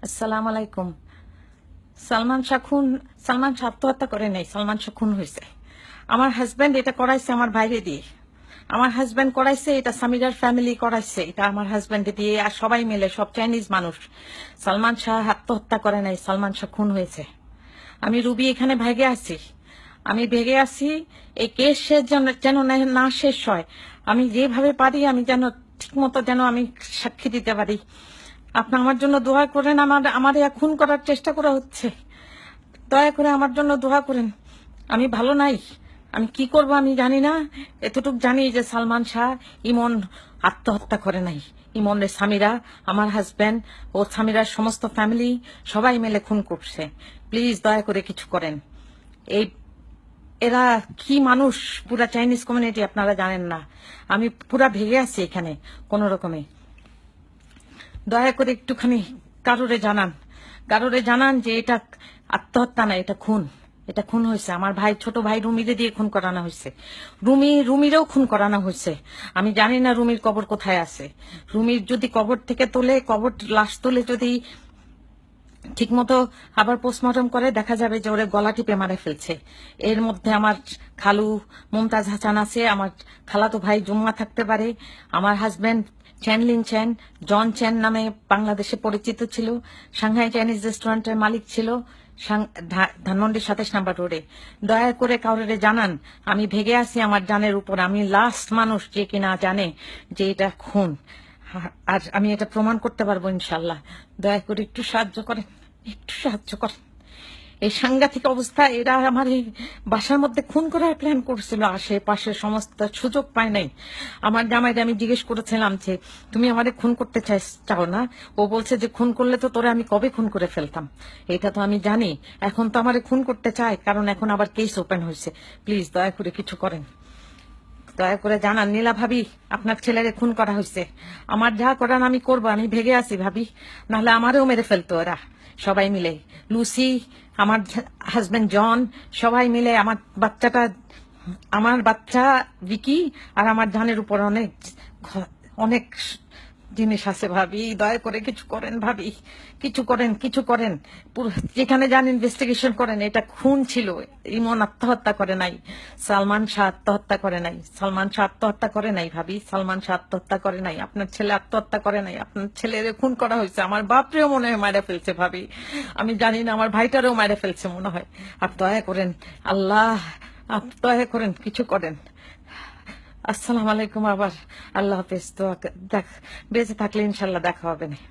আসসালামু আলাইকুম। সালমান শাহ আত্মহত্যা করে নাই, সালমান শাহ খুন হয়েছে। আমার হাজবেন্ড এটা করাইছে আমার ভাইরে দিয়ে। আমার হাজবেন্ড করাইছে এটা, সামিরার ফ্যামিলি করাইছে এটা আমার হাজবেন্ড দিয়ে, আর সবাই মিলে, সব চাইনিজ মানুষ। সালমান শাহ আত্মহত্যা করে নাই, সালমান শাহ খুন হয়েছে। আমি রুবি এখানে ভেগে আছি। এই কেস যেন না শেষ হয়। আমি যেভাবে পারি আমি যেন ঠিক মতো যেন আমি সাক্ষী দিতে পারি। আপনি আমার জন্য দোয়া করেন। আমার খুন করার চেষ্টা করা হচ্ছে। দয়া করে আমার জন্য দোয়া করেন। আমি ভালো নাই, আমি কি করব আমি জানি না। এতটুকু জানি যে সালমান শাহ ইমন আত্মহত্যা করে নাই। ইমনের স্বামীরা, আমার হাজবেন্ড ও স্বামীরার সমস্ত ফ্যামিলি সবাই মিলে খুন করছে। প্লিজ দয়া করে কিছু করেন। এই এরা কি মানুষ, পুরা চাইনিজ কমিউনিটি আপনারা জানেন না। আমি পুরা ভেগে আছি এখানে কোন রকমে। দয়া করে একটুখানি কারোরে জানান যে এটা আত্মহত্যা না, এটা খুন। এটা খুন হয়েছে। আমার ছোট ভাই রুমিরে দিয়ে খুন করানো হয়েছে। রুমিরেও খুন করানো হয়েছে। আমি জানি না রুমির কবর কোথায় আছে। রুমির যদি কবর থেকে লাশ তুলে যদি ঠিক মতো আবার পোস্টমর্টম করে, দেখা যাবে যে ওরে গলা টিপে মারে ফেলছে। এর মধ্যে আমার খালু মুমতাজ হাসান আছে, আমার খালাতো ভাই জুম্মা থাকতে পারে, আমার হাজবেন্ড চ্যানলিন চ্যান, জন চ্যান নামে বাংলাদেশে পরিচিত ছিল, সাংহাই চাইনিজ রেস্টুরেন্টের মালিক ছিল ধানমন্ডি 27 নম্বর রোডে। দয়া করে কাউরে জানান আমি ভেগে আছি আমার জানের উপর। আমি লাস্ট মানুষ যে কিনা জানে যে এটা খুন, আর আমি এটা প্রমাণ করতে পারবো ইনশাল্লাহ। দয়া করে একটু সাহায্য করেন, একটু সাহায্য করেন। এই সাংঘাতিক অবস্থা, এরা আমার এই বাসার মধ্যে খুন করার প্ল্যান করছিল। আশেপাশে সমস্ত সুযোগ পায় নাই। আমার জামাইরে আমি জিজ্ঞেস করেছিলাম যে তুমি আমারে খুন করতে চাও না? ও বলছে যে খুন করলে তো তোরে আমি কবে খুন করে ফেলতাম। এটা তো আমি জানি। এখন তো আমারে খুন করতে চায়, কারণ এখন আবার কেস ওপেন হয়েছে। প্লিজ দয়া করে কিছু করেন। দয়া করে জানান নীলা ভাবি, আপনার ছেলেরে খুন করা হয়েছে। আমার যা করার আমি করবো, আমি ভেগে আছি ভাবি, নাহলে আমারেও মেরে ফেলতো ওরা সবাই মিলে। লুসি, আমার হাজবেন্ড জন, সবাই মিলে আমার বাচ্চা ভিকি আর আমার জানের উপর অনেক অনেক জিনিস আছে ভাবি। দয়া করে কিছু করেন ভাবি, কিছু করেন। যেখানে যান ইনভেস্টিগেশন করেন। এটা খুন ছিল। ইমন আত্মহত্যা করে নাই, সালমান শাহ আত্মহত্যা করে নাই। সালমান শাহ আত্মহত্যা করে নাই ভাবি, সালমান শাহ আত্মহত্যা করে নাই। আপনার ছেলে আত্মহত্যা করে নাই, আপনার ছেলের খুন করা হয়েছে। আমার বাপরেও মনে হয় মারা ফেলছে ভাবি, আমি জানি না। আমার ভাইটারেও মারা ফেলছে মনে হয়। আর দয়া করেন আল্লাহ, দয়া করেন কিছু করেন। আসসালামু আলাইকুম। আবার আল্লাহ হাফেজ। তো বেঁচে থাকলে ইনশাল্লাহ দেখা হবে না।